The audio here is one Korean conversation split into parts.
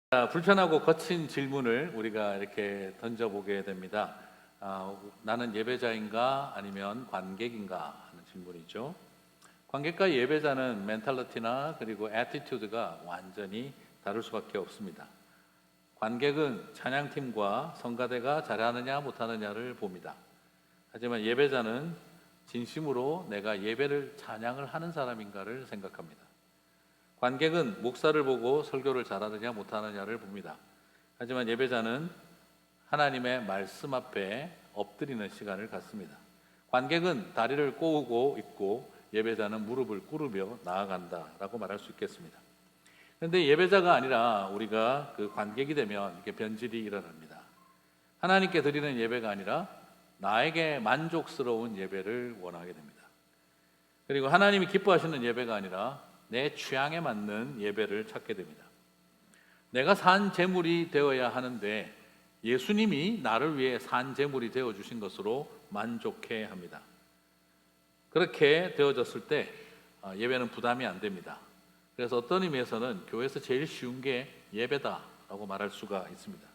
불편하고 거친 질문을 우리가 이렇게 던져보게 됩니다. 나는 예배자인가 아니면 관객인가 하는 질문이죠. 관객과 예배자는 멘탈리티나 그리고 애티튜드가 완전히 다를 수밖에 없습니다. 관객은 찬양팀과 성가대가 잘하느냐 못하느냐를 봅니다. 하지만 예배자는 진심으로 내가 예배를 찬양을 하는 사람인가를 생각합니다. 관객은 목사를 보고 설교를 잘하느냐 못하느냐를 봅니다. 하지만 예배자는 하나님의 말씀 앞에 엎드리는 시간을 갖습니다. 관객은 다리를 꼬우고 있고 예배자는 무릎을 꿇으며 나아간다라고 말할 수 있겠습니다. 그런데 예배자가 아니라 우리가 그 관객이 되면 이렇게 변질이 일어납니다. 하나님께 드리는 예배가 아니라 나에게 만족스러운 예배를 원하게 됩니다. 그리고 하나님이 기뻐하시는 예배가 아니라 내 취향에 맞는 예배를 찾게 됩니다. 내가 산 제물이 되어야 하는데 예수님이 나를 위해 산 제물이 되어 주신 것으로 만족해 합니다. 그렇게 되어졌을 때 예배는 부담이 안 됩니다. 그래서 어떤 의미에서는 교회에서 제일 쉬운 게 예배다라고 말할 수가 있습니다.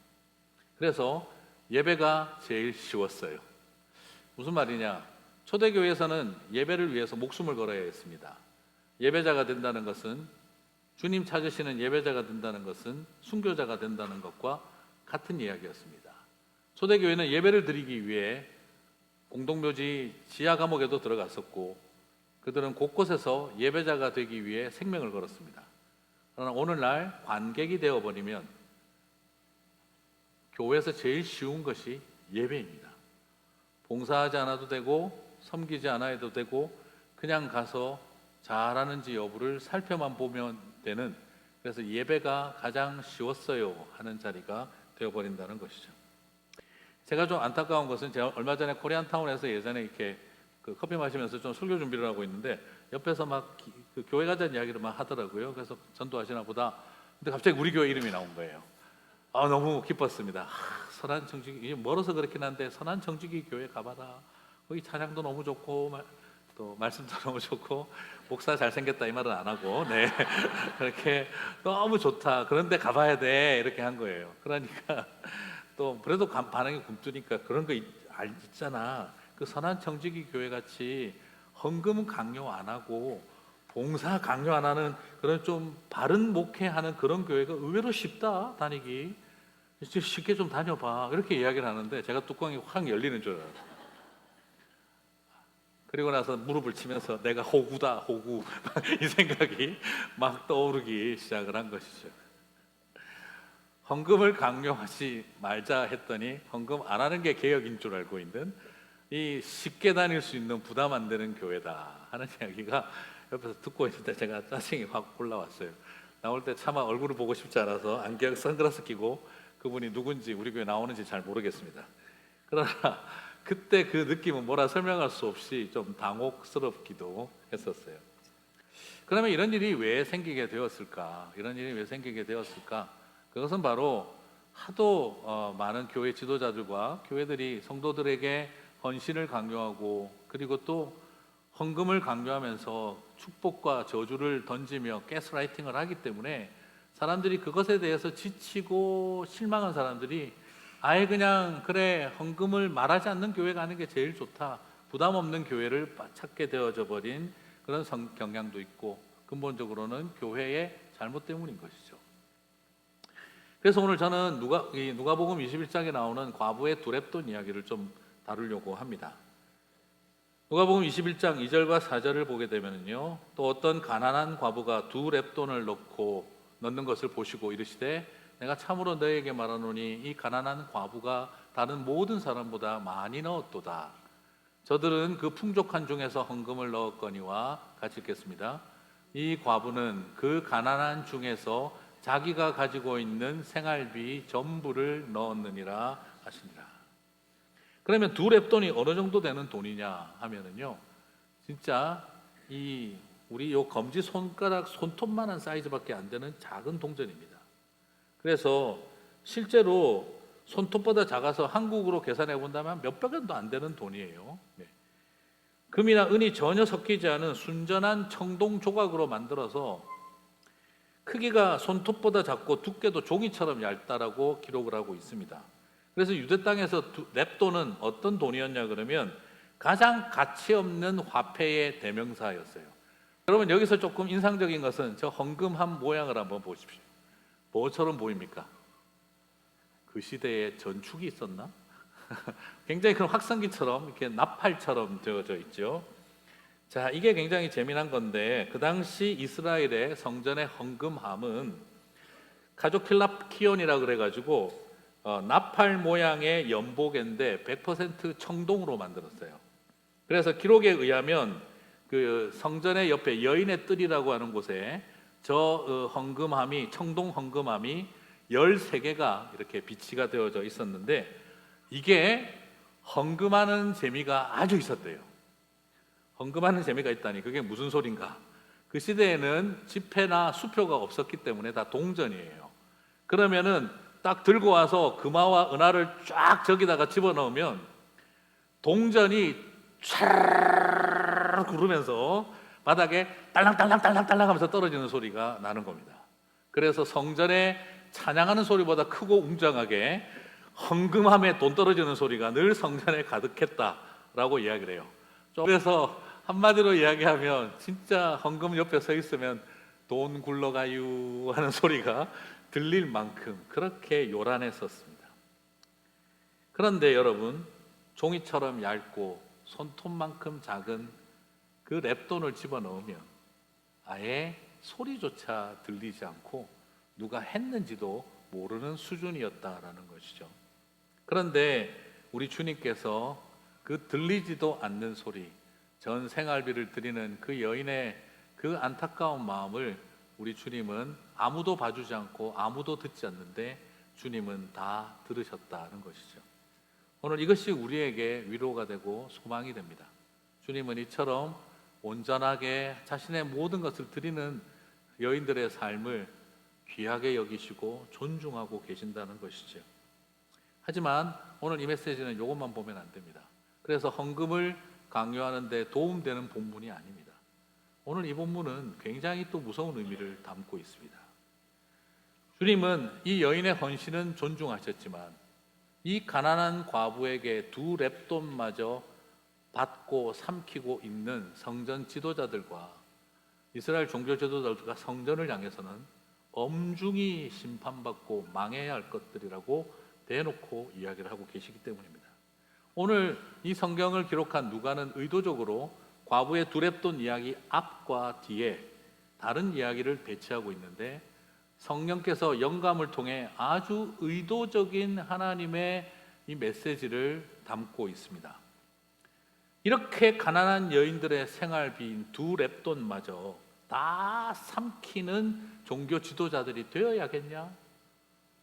그래서 예배가 제일 쉬웠어요. 무슨 말이냐? 초대교회에서는 예배를 위해서 목숨을 걸어야 했습니다. 예배자가 된다는 것은, 주님 찾으시는 예배자가 된다는 것은 순교자가 된다는 것과 같은 이야기였습니다. 초대교회는 예배를 드리기 위해 공동묘지 지하 감옥에도 들어갔었고 그들은 곳곳에서 예배자가 되기 위해 생명을 걸었습니다. 그러나 오늘날 관객이 되어버리면 교회에서 제일 쉬운 것이 예배입니다. 봉사하지 않아도 되고 섬기지 않아도 되고 그냥 가서 잘하는지 여부를 살펴만 보면 되는, 그래서 예배가 가장 쉬웠어요 하는 자리가 되어버린다는 것이죠. 제가 좀 안타까운 것은, 제가 얼마 전에 코리안타운에서 예전에 이렇게 그 커피 마시면서 좀 설교 준비를 하고 있는데 옆에서 막 그 교회 가자는 이야기를 막 하더라고요. 그래서 전도하시나 보다. 근데 갑자기 우리 교회 이름이 나온 거예요. 너무 기뻤습니다. 선한정직이, 멀어서 그렇긴 한데 선한정직이 교회 가봐라. 거기 찬양도 너무 좋고 또 말씀도 너무 좋고 목사 잘생겼다 이 말은 안 하고, 네 그렇게 너무 좋다, 그런데 가봐야 돼, 이렇게 한 거예요. 그러니까 또 그래도 반응이 굼뜨니까 그런 거 있잖아, 그 선한 청지기 교회 같이 헌금 강요 안 하고 봉사 강요 안 하는 그런 좀 바른 목회하는 그런 교회가 의외로 쉽다 다니기, 쉽게 좀 다녀봐, 이렇게 이야기를 하는데 제가 뚜껑이 확 열리는 줄 알았어요. 그리고 나서 무릎을 치면서 내가 호구다, 호구 이 생각이 막 떠오르기 시작을 한 것이죠. 헌금을 강요하지 말자 했더니 헌금 안 하는 게 개혁인 줄 알고 있는, 이 쉽게 다닐 수 있는 부담 안 되는 교회다 하는 이야기가 옆에서 듣고 있을 때 제가 짜증이 확 올라왔어요. 나올 때 차마 얼굴을 보고 싶지 않아서 안경 선글라스 끼고 그분이 누군지 우리 교회 나오는지 잘 모르겠습니다. 그러나 그때 그 느낌은 뭐라 설명할 수 없이 좀 당혹스럽기도 했었어요. 그러면 이런 일이 왜 생기게 되었을까? 이런 일이 왜 생기게 되었을까? 그것은 바로 하도 많은 교회 지도자들과 교회들이 성도들에게 헌신을 강요하고 그리고 또 헌금을 강요하면서 축복과 저주를 던지며 가스라이팅을 하기 때문에 사람들이 그것에 대해서 지치고 실망한 사람들이 아예 그냥 그래, 헌금을 말하지 않는 교회 가는 게 제일 좋다, 부담 없는 교회를 찾게 되어져 버린 그런 경향도 있고, 근본적으로는 교회의 잘못 때문인 것이죠. 그래서 오늘 저는 누가복음 21장에 나오는 과부의 두 렙돈 이야기를 좀 다루려고 합니다. 누가복음 21장 2절과 4절을 보게 되면요, 또 어떤 가난한 과부가 두 렙돈을 넣는 것을 보시고 이르시되 내가 참으로 너에게 말하노니 이 가난한 과부가 다른 모든 사람보다 많이 넣었도다. 저들은 그 풍족한 중에서 헌금을 넣었거니와, 같이 읽겠습니다. 이 과부는 그 가난한 중에서 자기가 가지고 있는 생활비 전부를 넣었느니라 하시니라. 그러면 두 렙돈이 어느 정도 되는 돈이냐 하면은요, 진짜 우리 요 검지 손가락 손톱만한 사이즈밖에 안 되는 작은 동전입니다. 그래서 실제로 손톱보다 작아서 한국으로 계산해 본다면 몇백 원도 안 되는 돈이에요. 네. 금이나 은이 전혀 섞이지 않은 순전한 청동 조각으로 만들어서 크기가 손톱보다 작고 두께도 종이처럼 얇다라고 기록을 하고 있습니다. 그래서 유대 땅에서 렙돈은 어떤 돈이었냐 그러면 가장 가치 없는 화폐의 대명사였어요. 여러분 여기서 조금 인상적인 것은 저 헌금함 모양을 한번 보십시오. 뭐처럼 보입니까? 그 시대에 전축이 있었나? 굉장히 그런 확성기처럼 이렇게 나팔처럼 되어져 있죠. 자, 이게 굉장히 재미난 건데 그 당시 이스라엘의 성전의 헌금함은 카조킬라키온이라 그래가지고 나팔 모양의 연복인데 100% 청동으로 만들었어요. 그래서 기록에 의하면 그 성전의 옆에 여인의 뜰이라고 하는 곳에 저 헌금함이 청동 헌금함이 13개가 이렇게 비치가 되어져 있었는데 이게 헌금하는 재미가 아주 있었대요. 헌금하는 재미가 있다니 그게 무슨 소린가? 그 시대에는 지폐나 수표가 없었기 때문에 다 동전이에요. 그러면은 딱 들고 와서 금화와 은화를 쫙 저기다가 집어넣으면 동전이 촤르르 구르면서 바닥에 딸랑딸랑딸랑딸랑 하면서 떨어지는 소리가 나는 겁니다. 그래서 성전에 찬양하는 소리보다 크고 웅장하게 헌금함에 돈 떨어지는 소리가 늘 성전에 가득했다라고 이야기를 해요. 그래서 한마디로 이야기하면 진짜 헌금 옆에 서 있으면 돈 굴러가유 하는 소리가 들릴 만큼 그렇게 요란했었습니다. 그런데 여러분 종이처럼 얇고 손톱만큼 작은 그 랩돈을 집어넣으면 아예 소리조차 들리지 않고 누가 했는지도 모르는 수준이었다라는 것이죠. 그런데 우리 주님께서 그 들리지도 않는 소리, 전 생활비를 드리는 그 여인의 그 안타까운 마음을 우리 주님은 아무도 봐주지 않고 아무도 듣지 않는데 주님은 다 들으셨다는 것이죠. 오늘 이것이 우리에게 위로가 되고 소망이 됩니다. 주님은 이처럼 온전하게 자신의 모든 것을 드리는 여인들의 삶을 귀하게 여기시고 존중하고 계신다는 것이죠. 하지만 오늘 이 메시지는 이것만 보면 안 됩니다. 그래서 헌금을 강요하는 데 도움되는 본문이 아닙니다. 오늘 이 본문은 굉장히 또 무서운 의미를 담고 있습니다. 주님은 이 여인의 헌신은 존중하셨지만 이 가난한 과부에게 2렙돈마저 받고 삼키고 있는 성전 지도자들과 이스라엘 종교 지도자들과 성전을 향해서는 엄중히 심판받고 망해야 할 것들이라고 대놓고 이야기를 하고 계시기 때문입니다. 오늘 이 성경을 기록한 누가는 의도적으로 과부의 2렙돈 이야기 앞과 뒤에 다른 이야기를 배치하고 있는데 성령께서 영감을 통해 아주 의도적인 하나님의 이 메시지를 담고 있습니다. 이렇게 가난한 여인들의 생활비인 2렙돈마저 다 삼키는 종교 지도자들이 되어야겠냐?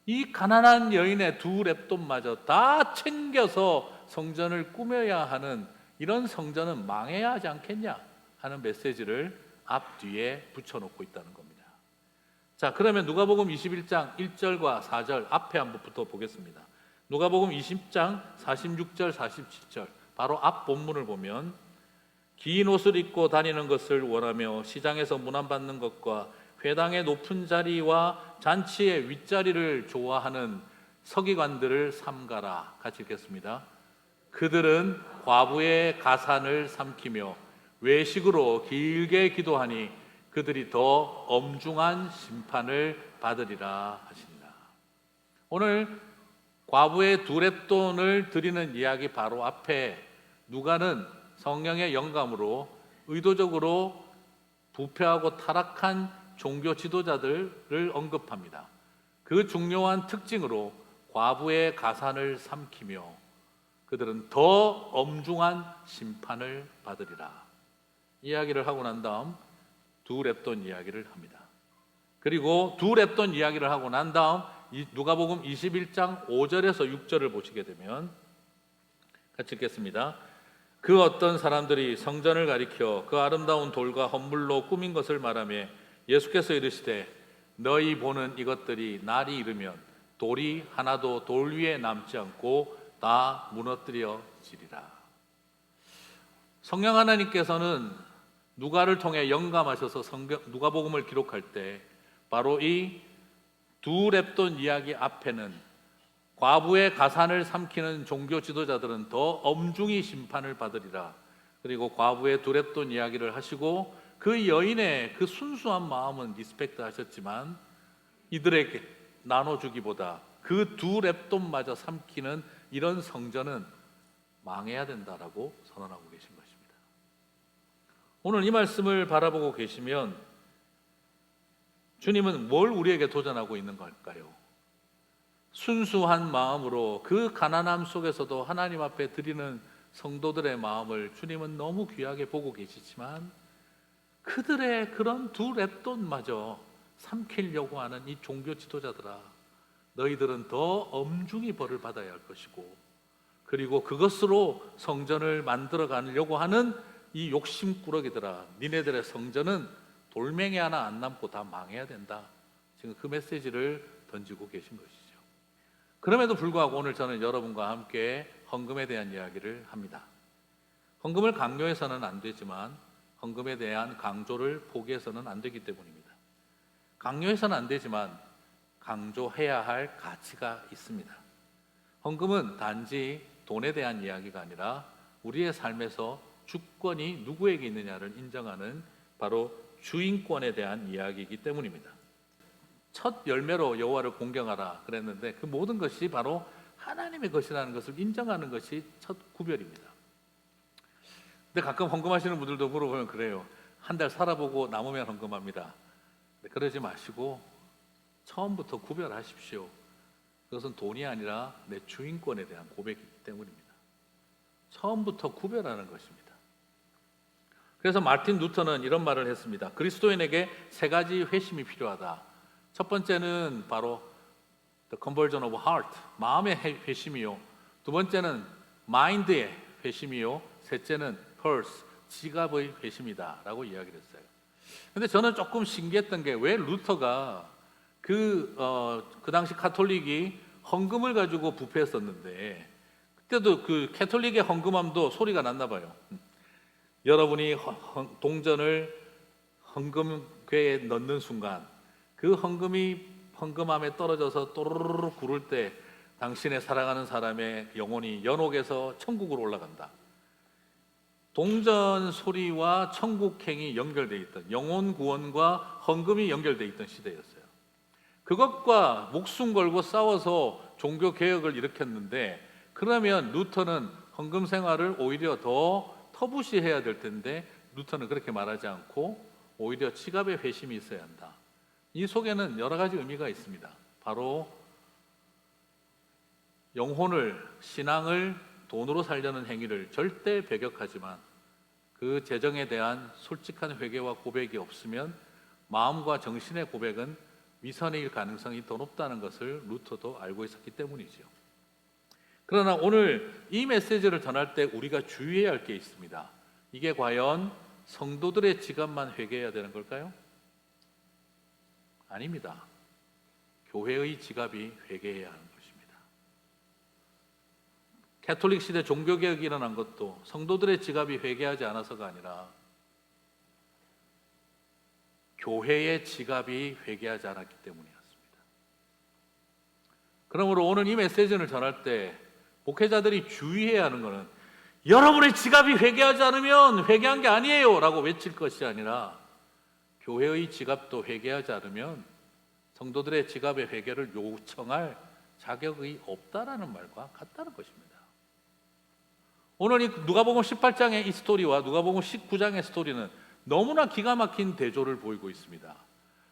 이 가난한 여인의 2렙돈마저 다 챙겨서 성전을 꾸며야 하는 이런 성전은 망해야 하지 않겠냐 하는 메시지를 앞뒤에 붙여놓고 있다는 겁니다. 자, 그러면 누가복음 21장 1절과 4절 앞에 한번부터 보겠습니다. 누가복음 20장 46절 47절 바로 앞 본문을 보면 긴 옷을 입고 다니는 것을 원하며 시장에서 문안받는 것과 회당의 높은 자리와 잔치의 윗자리를 좋아하는 서기관들을 삼가라. 같이 읽겠습니다. 그들은 과부의 가산을 삼키며 외식으로 길게 기도하니 그들이 더 엄중한 심판을 받으리라 하신다. 오늘 과부의 2렙돈을 드리는 이야기 바로 앞에 누가는 성령의 영감으로 의도적으로 부패하고 타락한 종교 지도자들을 언급합니다. 그 중요한 특징으로 과부의 가산을 삼키며 그들은 더 엄중한 심판을 받으리라. 이야기를 하고 난 다음 2렙돈 이야기를 합니다. 그리고 2렙돈 이야기를 하고 난 다음 누가복음 21장 5절에서 6절을 보시게 되면 같이 읽겠습니다. 그 어떤 사람들이 성전을 가리켜 그 아름다운 돌과 헌물로 꾸민 것을 말하며 예수께서 이르시되 너희 보는 이것들이 날이 이르면 돌이 하나도 돌 위에 남지 않고 다 무너뜨려지리라. 성령 하나님께서는 누가를 통해 영감하셔서 누가복음을 기록할 때 바로 이 두 렙돈 이야기 앞에는 과부의 가산을 삼키는 종교 지도자들은 더 엄중히 심판을 받으리라. 그리고 과부의 두 렙돈 이야기를 하시고 그 여인의 그 순수한 마음은 리스펙트 하셨지만 이들에게 나눠주기보다 그 두 렙돈마저 삼키는 이런 성전은 망해야 된다라고 선언하고 계신 것입니다. 오늘 이 말씀을 바라보고 계시면 주님은 뭘 우리에게 도전하고 있는 걸까요? 순수한 마음으로 그 가난함 속에서도 하나님 앞에 드리는 성도들의 마음을 주님은 너무 귀하게 보고 계시지만 그들의 그런 두 렙돈마저 삼키려고 하는 이 종교 지도자들아, 너희들은 더 엄중히 벌을 받아야 할 것이고, 그리고 그것으로 성전을 만들어 가려고 하는 이 욕심꾸러기들아, 니네들의 성전은 돌멩이 하나 안 남고 다 망해야 된다. 지금 그 메시지를 던지고 계신 것이죠. 그럼에도 불구하고 오늘 저는 여러분과 함께 헌금에 대한 이야기를 합니다. 헌금을 강요해서는 안 되지만 헌금에 대한 강조를 포기해서는 안 되기 때문입니다. 강요해서는 안 되지만 강조해야 할 가치가 있습니다. 헌금은 단지 돈에 대한 이야기가 아니라 우리의 삶에서 주권이 누구에게 있느냐를 인정하는 바로 주인권에 대한 이야기이기 때문입니다. 첫 열매로 여호와를 공경하라 그랬는데 그 모든 것이 바로 하나님의 것이라는 것을 인정하는 것이 첫 구별입니다. 근데 가끔 헌금하시는 분들도 물어보면 그래요. 한 달 살아보고 남으면 헌금합니다. 그러지 마시고 처음부터 구별하십시오. 그것은 돈이 아니라 내 주인권에 대한 고백이기 때문입니다. 처음부터 구별하는 것입니다. 그래서 마틴 루터는 이런 말을 했습니다. 그리스도인에게 세 가지 회심이 필요하다. 첫 번째는 바로 the conversion of heart, 마음의 회심이요. 두 번째는 mind의 회심이요. 셋째는 purse, 지갑의 회심이다 라고 이야기를 했어요. 근데 저는 조금 신기했던 게 왜 루터가 그 당시 카톨릭이 헌금을 가지고 부패했었는데 그때도 그 캐톨릭의 헌금함도 소리가 났나 봐요. 여러분이 동전을 헌금궤에 넣는 순간 그 헌금함에 떨어져서 또르르르 구를 때 당신의 사랑하는 사람의 영혼이 연옥에서 천국으로 올라간다. 동전 소리와 천국행이 연결되어 있던, 영혼 구원과 헌금이 연결되어 있던 시대였어요. 그것과 목숨 걸고 싸워서 종교 개혁을 일으켰는데, 그러면 루터는 헌금 생활을 오히려 더 터부시해야 될 텐데 루터는 그렇게 말하지 않고 오히려 지갑의 회심이 있어야 한다. 이 속에는 여러 가지 의미가 있습니다. 바로 영혼을, 신앙을 돈으로 살려는 행위를 절대 배격하지만 그 재정에 대한 솔직한 회개와 고백이 없으면 마음과 정신의 고백은 위선일 가능성이 더 높다는 것을 루터도 알고 있었기 때문이죠. 그러나 오늘 이 메시지를 전할 때 우리가 주의해야 할 게 있습니다. 이게 과연 성도들의 지갑만 회개해야 되는 걸까요? 아닙니다. 교회의 지갑이 회개해야 하는 것입니다. 캐톨릭 시대 종교개혁이 일어난 것도 성도들의 지갑이 회개하지 않아서가 아니라 교회의 지갑이 회개하지 않았기 때문이었습니다. 그러므로 오늘 이 메시지를 전할 때 목회자들이 주의해야 하는 것은 여러분의 지갑이 회개하지 않으면 회개한 게 아니에요 라고 외칠 것이 아니라 교회의 지갑도 회개하지 않으면 성도들의 지갑의 회개를 요청할 자격이 없다라는 말과 같다는 것입니다. 오늘 이 누가복음 18장의 이 스토리와 누가복음 19장의 스토리는 너무나 기가 막힌 대조를 보이고 있습니다.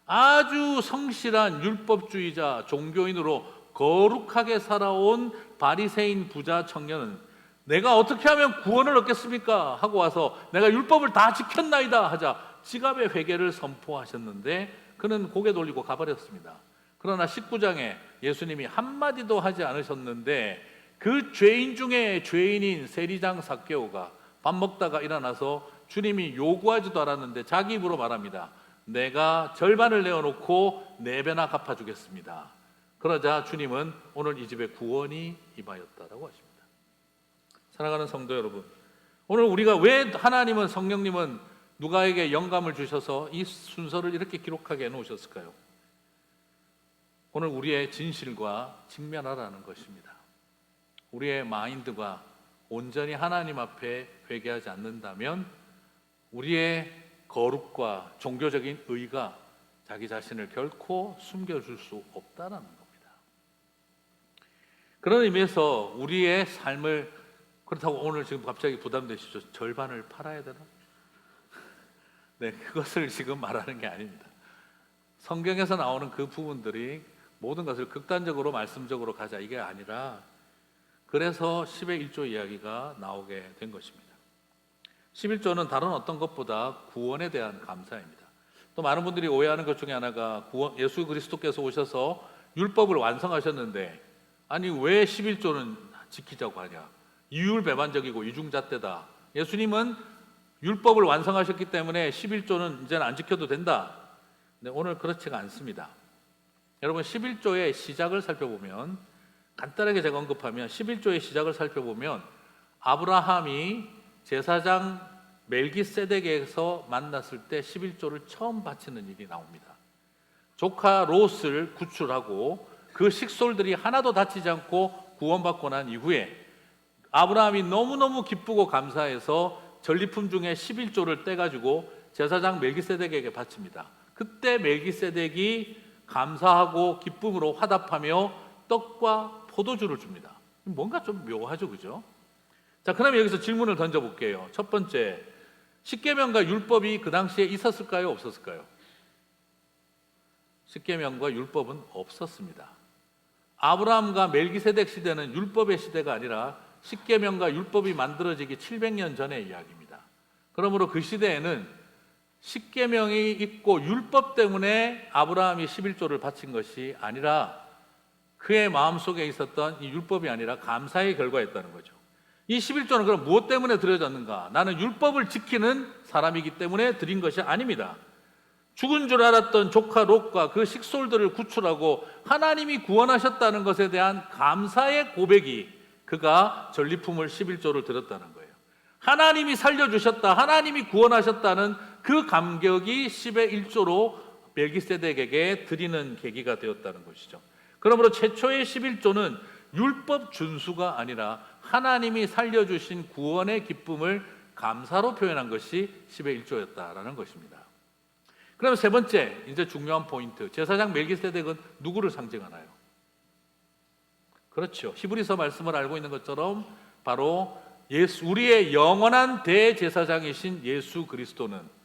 아주 성실한 율법주의자 종교인으로 거룩하게 살아온 바리새인 부자 청년은 내가 어떻게 하면 구원을 얻겠습니까? 하고 와서 내가 율법을 다 지켰나이다 하자 지갑의 회개를 선포하셨는데 그는 고개 돌리고 가버렸습니다. 그러나 19장에 예수님이 한마디도 하지 않으셨는데 그 죄인 중에 죄인인 세리장 삭개오가 밥 먹다가 일어나서 주님이 요구하지도 않았는데 자기 입으로 말합니다. 내가 절반을 내어놓고 4배나 갚아주겠습니다. 그러자 주님은 오늘 이 집에 구원이 임하였다라고 하십니다. 사랑하는 성도 여러분, 오늘 우리가 왜 하나님은 성령님은 누가에게 영감을 주셔서 이 순서를 이렇게 기록하게 해놓으셨을까요? 오늘 우리의 진실과 직면하라는 것입니다. 우리의 마인드가 온전히 하나님 앞에 회개하지 않는다면 우리의 거룩과 종교적인 의가 자기 자신을 결코 숨겨줄 수 없다는 겁니다. 그런 의미에서 우리의 삶을, 그렇다고 오늘 지금 갑자기 부담되시죠? 절반을 팔아야 되나? 네, 그것을 지금 말하는 게 아닙니다. 성경에서 나오는 그 부분들이 모든 것을 극단적으로 말씀적으로 가자 이게 아니라, 그래서 10의 1조 이야기가 나오게 된 것입니다. 11조는 다른 어떤 것보다 구원에 대한 감사입니다. 또 많은 분들이 오해하는 것 중에 하나가 예수 그리스도께서 오셔서 율법을 완성하셨는데 아니 왜 11조는 지키자고 하냐, 이율배반적이고 이중잣대다, 예수님은 율법을 완성하셨기 때문에 11조는 이제는 안 지켜도 된다. 근데 오늘 그렇지가 않습니다. 여러분, 11조의 시작을 살펴보면, 간단하게 제가 언급하면 11조의 시작을 살펴보면 아브라함이 제사장 멜기세덱에서 만났을 때 11조를 처음 바치는 일이 나옵니다. 조카 롯을 구출하고 그 식솔들이 하나도 다치지 않고 구원받고 난 이후에 아브라함이 너무너무 기쁘고 감사해서 전리품 중에 11조를 떼가지고 제사장 멜기세덱에게 바칩니다. 그때 멜기세덱이 감사하고 기쁨으로 화답하며 떡과 포도주를 줍니다. 뭔가 좀 묘하죠, 그죠? 자, 그럼 여기서 질문을 던져볼게요. 첫 번째, 십계명과 율법이 그 당시에 있었을까요, 없었을까요? 십계명과 율법은 없었습니다. 아브라함과 멜기세덱 시대는 율법의 시대가 아니라 십계명과 율법이 만들어지기 700년 전의 이야기입니다. 그러므로 그 시대에는 십계명이 있고 율법 때문에 아브라함이 11조를 바친 것이 아니라 그의 마음속에 있었던 이 율법이 아니라 감사의 결과였다는 거죠. 이 11조는 그럼 무엇 때문에 드려졌는가? 나는 율법을 지키는 사람이기 때문에 드린 것이 아닙니다. 죽은 줄 알았던 조카 롯과 그 식솔들을 구출하고 하나님이 구원하셨다는 것에 대한 감사의 고백이, 그가 전리품을 11조를 드렸다는 거예요. 하나님이 살려주셨다, 하나님이 구원하셨다는 그 감격이 10의 1조로 멜기세덱에게 드리는 계기가 되었다는 것이죠. 그러므로 최초의 11조는 율법 준수가 아니라 하나님이 살려주신 구원의 기쁨을 감사로 표현한 것이 10의 1조였다라는 것입니다. 그럼 세 번째, 이제 중요한 포인트, 제사장 멜기세덱은 누구를 상징하나요? 그렇죠. 히브리서 말씀을 알고 있는 것처럼 바로 우리의 영원한 대제사장이신 예수 그리스도는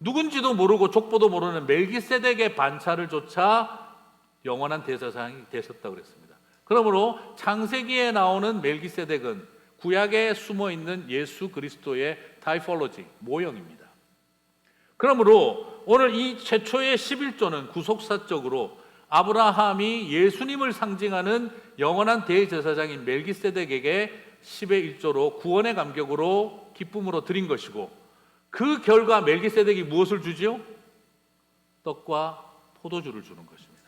누군지도 모르고 족보도 모르는 멜기세덱의 반차를 조차 영원한 대제사장이 되셨다고 그랬습니다. 그러므로 창세기에 나오는 멜기세덱은 구약에 숨어있는 예수 그리스도의 타이폴로지, 모형입니다. 그러므로 오늘 이 최초의 11조는 구속사적으로 아브라함이 예수님을 상징하는 영원한 대제사장인 멜기세덱에게 10의 1조로 구원의 감격으로 기쁨으로 드린 것이고, 그 결과 멜기세덱이 무엇을 주지요? 떡과 포도주를 주는 것입니다.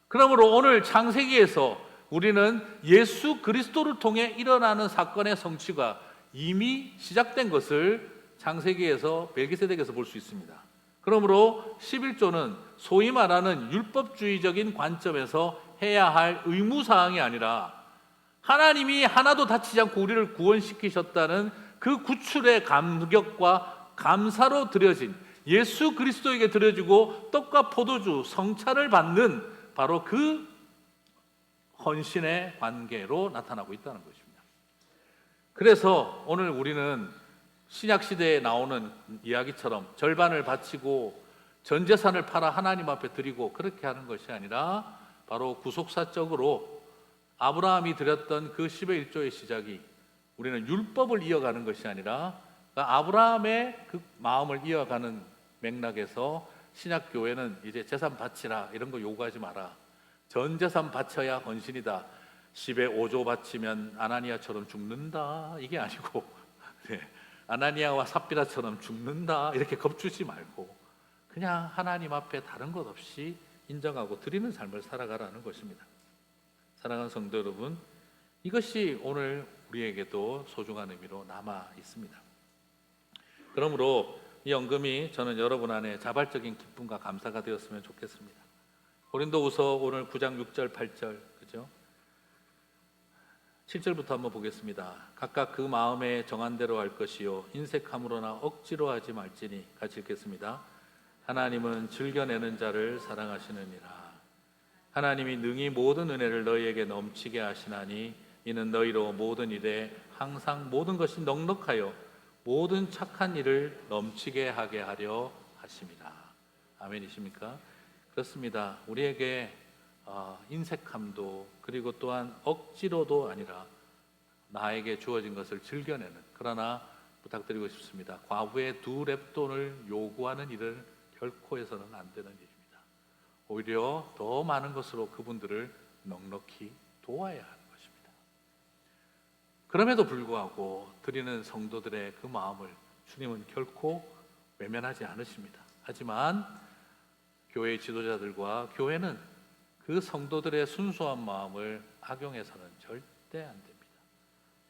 그러므로 오늘 창세기에서 우리는 예수 그리스도를 통해 일어나는 사건의 성취가 이미 시작된 것을 창세기에서 멜기세덱에서 볼 수 있습니다. 그러므로 11조는 소위 말하는 율법주의적인 관점에서 해야 할 의무사항이 아니라 하나님이 하나도 다치지 않고 우리를 구원시키셨다는 그 구출의 감격과 감사로 드려진, 예수 그리스도에게 드려지고 떡과 포도주 성찬을 받는 바로 그 헌신의 관계로 나타나고 있다는 것입니다. 그래서 오늘 우리는 신약시대에 나오는 이야기처럼 절반을 바치고 전 재산을 팔아 하나님 앞에 드리고 그렇게 하는 것이 아니라 바로 구속사적으로 아브라함이 드렸던 그 10의 1조의 시작이 우리는 율법을 이어가는 것이 아니라 아브라함의 그 마음을 이어가는 맥락에서 신약교회는 이제 재산 바치라 이런 거 요구하지 마라, 전 재산 바쳐야 헌신이다, 10의 5조 바치면 아나니아처럼 죽는다 이게 아니고 네, 아나니아와 삽비라처럼 죽는다 이렇게 겁주지 말고 그냥 하나님 앞에 다른 것 없이 인정하고 드리는 삶을 살아가라는 것입니다. 사랑하는 성도 여러분, 이것이 오늘 우리에게도 소중한 의미로 남아 있습니다. 그러므로 이 연금이 저는 여러분 안에 자발적인 기쁨과 감사가 되었으면 좋겠습니다. 고린도후서 오늘 9장 6절 8절 그죠? 7절부터 한번 보겠습니다. 각각 그 마음에 정한 대로 할 것이요 인색함으로나 억지로 하지 말지니 같이 읽겠습니다. 하나님은 즐겨내는 자를 사랑하시느니라. 하나님이 능히 모든 은혜를 너희에게 넘치게 하시나니 이는 너희로 모든 일에 항상 모든 것이 넉넉하여 모든 착한 일을 넘치게 하게 하려 하심이라. 아멘이십니까? 그렇습니다. 우리에게 인색함도 그리고 또한 억지로도 아니라 나에게 주어진 것을 즐겨내는, 그러나 부탁드리고 싶습니다. 과부의 2렙돈을 요구하는 일을 결코 해서는 안 되는 일입니다. 오히려 더 많은 것으로 그분들을 넉넉히 도와야 하는 것입니다. 그럼에도 불구하고 드리는 성도들의 그 마음을 주님은 결코 외면하지 않으십니다. 하지만 교회 지도자들과 교회는 그 성도들의 순수한 마음을 악용해서는 절대 안 됩니다.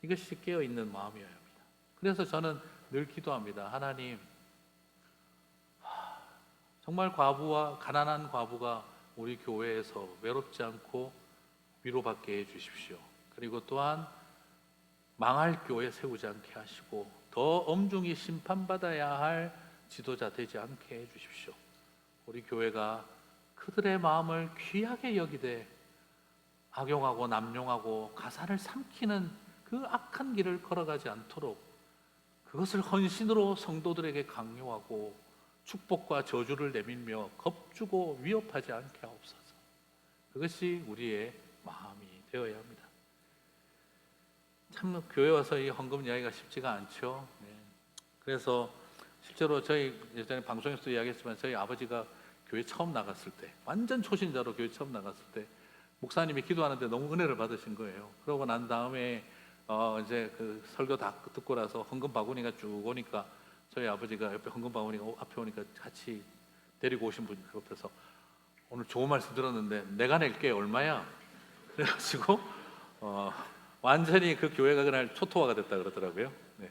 이것이 깨어있는 마음이어야 합니다. 그래서 저는 늘 기도합니다. 하나님, 정말 과부와 가난한 과부가 우리 교회에서 외롭지 않고 위로받게 해주십시오. 그리고 또한 망할 교회 세우지 않게 하시고 더 엄중히 심판받아야 할 지도자 되지 않게 해주십시오. 우리 교회가 그들의 마음을 귀하게 여기되 악용하고 남용하고 가사를 삼키는 그 악한 길을 걸어가지 않도록 그것을 헌신으로 성도들에게 강요하고 축복과 저주를 내밀며 겁주고 위협하지 않게 하옵소서. 그것이 우리의 마음이 되어야 합니다. 참 교회 와서 이 헌금 이야기가 쉽지가 않죠. 네. 그래서 실제로 저희 예전에 방송에서도 이야기했지만 저희 아버지가 교회 처음 나갔을 때, 완전 초신자로 교회 처음 나갔을 때 목사님이 기도하는데 너무 은혜를 받으신 거예요. 그러고 난 다음에 이제 그 설교 다 듣고 나서 헌금 바구니가 쭉 오니까 저희 아버지가 옆에 헌금 바구니가 앞에 오니까 같이 데리고 오신 분이 옆에서 오늘 좋은 말씀 들었는데 내가 낼게 얼마야? 그래가지고 완전히 그 교회가 그날 초토화가 됐다 그러더라고요. 네.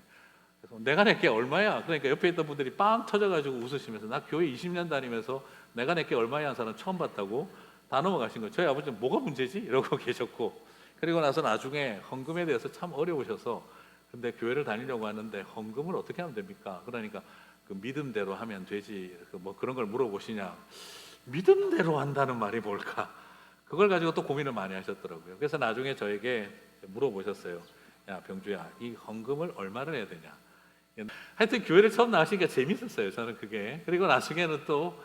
그래서 내가 낼게 얼마야? 그러니까 옆에 있던 분들이 빵 터져가지고 웃으시면서 나 교회 20년 다니면서 내가 낼게 얼마야 하는 사람 처음 봤다고 다 넘어가신 거예요. 저희 아버지는 뭐가 문제지? 이러고 계셨고, 그리고 나서 나중에 헌금에 대해서 참 어려우셔서 근데 교회를 다니려고 하는데 헌금을 어떻게 하면 됩니까? 그러니까 그 믿음대로 하면 되지 뭐 그런 걸 물어보시냐. 믿음대로 한다는 말이 뭘까? 그걸 가지고 또 고민을 많이 하셨더라고요. 그래서 나중에 저에게 물어보셨어요. 야 병주야, 이 헌금을 얼마를 해야 되냐? 하여튼 교회를 처음 나가시니까 재밌었어요. 저는 그게. 그리고 나중에는 또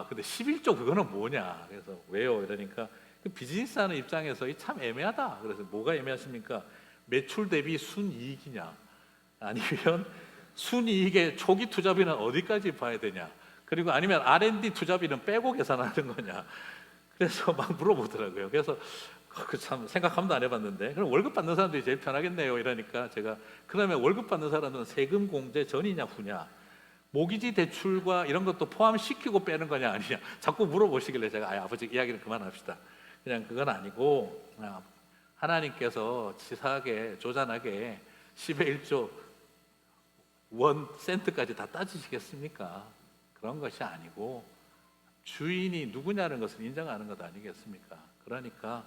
근데 11조 그거는 뭐냐? 그래서 왜요? 이러니까 그 비즈니스 하는 입장에서 참 애매하다. 그래서 뭐가 애매하십니까? 매출 대비 순이익이냐? 아니면 순이익의 초기 투자비는 어디까지 봐야 되냐? 그리고 아니면 R&D 투자비는 빼고 계산하는 거냐? 그래서 막 물어보더라고요. 그래서 참 생각함도 안 해봤는데 그럼 월급 받는 사람들이 제일 편하겠네요. 이러니까 제가 그러면 월급 받는 사람은 세금 공제 전이냐 후냐, 모기지 대출과 이런 것도 포함시키고 빼는 거냐 아니냐 자꾸 물어보시길래 제가 아버지 이야기는 그만합시다. 그냥 그건 아니고 하나님께서 치사하게 조잔하게 10의 1조 원 센트까지 다 따지시겠습니까? 그런 것이 아니고 주인이 누구냐는 것을 인정하는 것 아니겠습니까? 그러니까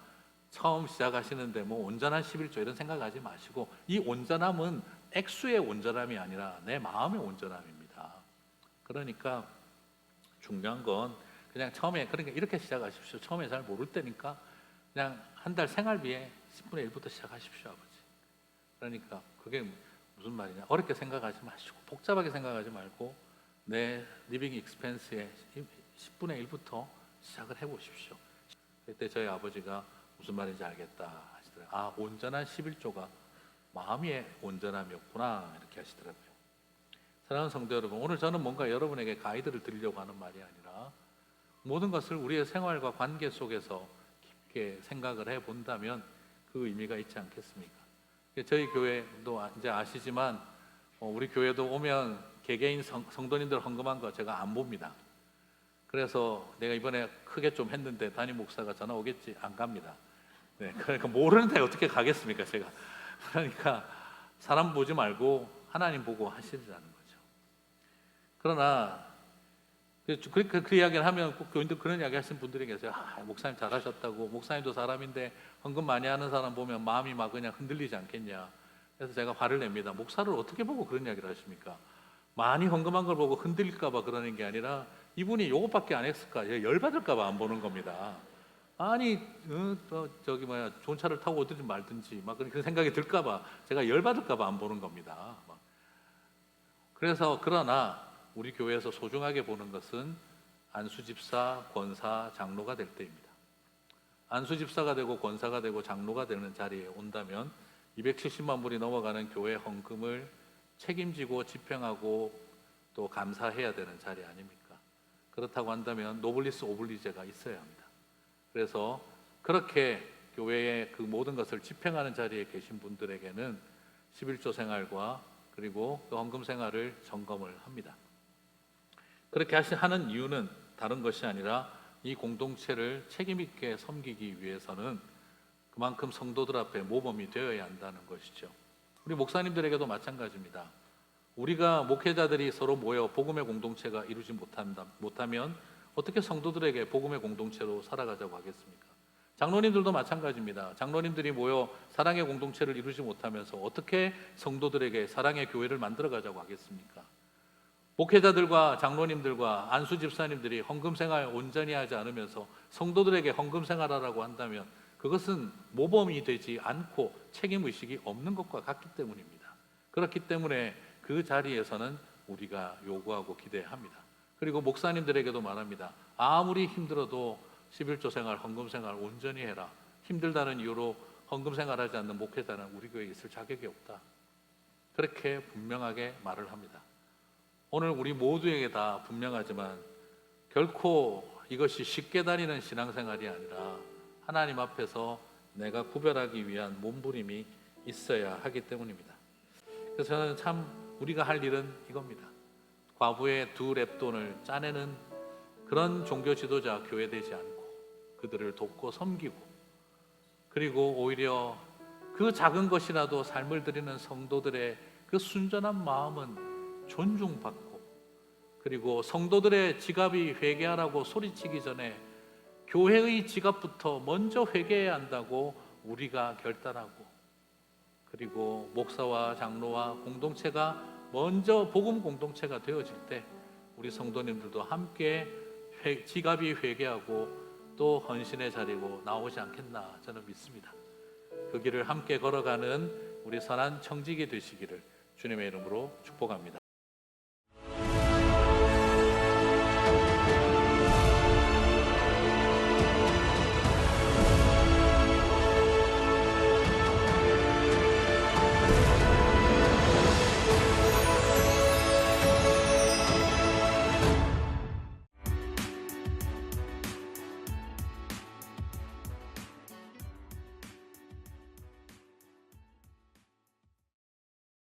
처음 시작하시는데 뭐 온전한 11조 이런 생각하지 마시고 이 온전함은 액수의 온전함이 아니라 내 마음의 온전함입니다. 그러니까 중요한 건 그냥 처음에 그러니까 이렇게 시작하십시오. 처음에 잘 모를 때니까 그냥 한 달 생활비에 10분의 1부터 시작하십시오, 아버지. 그러니까 그게 무슨 말이냐? 어렵게 생각하지 마시고 복잡하게 생각하지 말고 내 리빙 익스펜스의 10분의 1부터 시작을 해보십시오. 그때 저희 아버지가 무슨 말인지 알겠다 하시더라고요. 온전한 11조가 마음의 온전함이었구나 이렇게 하시더라고요. 사랑하는 성도 여러분, 오늘 저는 뭔가 여러분에게 가이드를 드리려고 하는 말이 아니라 모든 것을 우리의 생활과 관계 속에서 깊게 생각을 해본다면 그 의미가 있지 않겠습니까? 저희 교회도 이제 아시지만 우리 교회도 오면 개개인 성도님들 헌금한 거 제가 안 봅니다. 그래서 내가 이번에 크게 좀 했는데 담임 목사가 전화 오겠지? 안 갑니다. 네, 그러니까 모르는데 어떻게 가겠습니까, 제가? 그러니까 사람 보지 말고 하나님 보고 하시라는 거죠. 그러나 그 이야기를 하면 꼭 교인들 그런 이야기 하시는 분들이 계세요. 목사님 잘하셨다고. 목사님도 사람인데 헌금 많이 하는 사람 보면 마음이 막 그냥 흔들리지 않겠냐. 그래서 제가 화를 냅니다. 목사를 어떻게 보고 그런 이야기를 하십니까? 많이 헌금한 걸 보고 흔들릴까 봐 그러는 게 아니라 이분이 요것밖에 안 했을까? 열받을까 봐 안 보는 겁니다. 아니 좋은 차를 타고 오든지 말든지 막 그런 생각이 들까 봐 제가 열받을까 봐 안 보는 겁니다. 그래서 그러나 우리 교회에서 소중하게 보는 것은 안수집사, 권사, 장로가 될 때입니다. 안수집사가 되고 권사가 되고 장로가 되는 자리에 온다면 270만 불이 넘어가는 교회 헌금을 책임지고 집행하고 또 감사해야 되는 자리 아닙니까? 그렇다고 한다면 노블리스 오블리제가 있어야 합니다. 그래서 그렇게 교회의 그 모든 것을 집행하는 자리에 계신 분들에게는 11조 생활과 그리고 그 헌금 생활을 점검을 합니다. 그렇게 하는 이유는 다른 것이 아니라 이 공동체를 책임 있게 섬기기 위해서는 그만큼 성도들 앞에 모범이 되어야 한다는 것이죠. 우리 목사님들에게도 마찬가지입니다. 우리가 목회자들이 서로 모여 복음의 공동체가 이루지 못하면 어떻게 성도들에게 복음의 공동체로 살아가자고 하겠습니까? 장로님들도 마찬가지입니다. 장로님들이 모여 사랑의 공동체를 이루지 못하면서 어떻게 성도들에게 사랑의 교회를 만들어가자고 하겠습니까? 목회자들과 장로님들과 안수 집사님들이 헌금 생활 온전히 하지 않으면서 성도들에게 헌금 생활하라고 한다면 그것은 모범이 되지 않고 책임의식이 없는 것과 같기 때문입니다. 그렇기 때문에 그 자리에서는 우리가 요구하고 기대합니다. 그리고 목사님들에게도 말합니다. 아무리 힘들어도 11조 생활, 헌금 생활 온전히 해라. 힘들다는 이유로 헌금 생활하지 않는 목회자는 우리 교회에 있을 자격이 없다. 그렇게 분명하게 말을 합니다. 오늘 우리 모두에게 다 분명하지만 결코 이것이 쉽게 다니는 신앙생활이 아니라 하나님 앞에서 내가 구별하기 위한 몸부림이 있어야 하기 때문입니다. 그래서 저는 참 우리가 할 일은 이겁니다. 과부의 2렙돈을 짜내는 그런 종교 지도자 교회 되지 않고 그들을 돕고 섬기고 그리고 오히려 그 작은 것이라도 삶을 드리는 성도들의 그 순전한 마음은 존중받고 그리고 성도들의 지갑이 회개하라고 소리치기 전에 교회의 지갑부터 먼저 회개해야 한다고 우리가 결단하고 그리고 목사와 장로와 공동체가 먼저 복음 공동체가 되어질 때 우리 성도님들도 함께 지갑이 회개하고 또 헌신의 자리고 나오지 않겠나 저는 믿습니다. 그 길을 함께 걸어가는 우리 선한 청지기 되시기를 주님의 이름으로 축복합니다.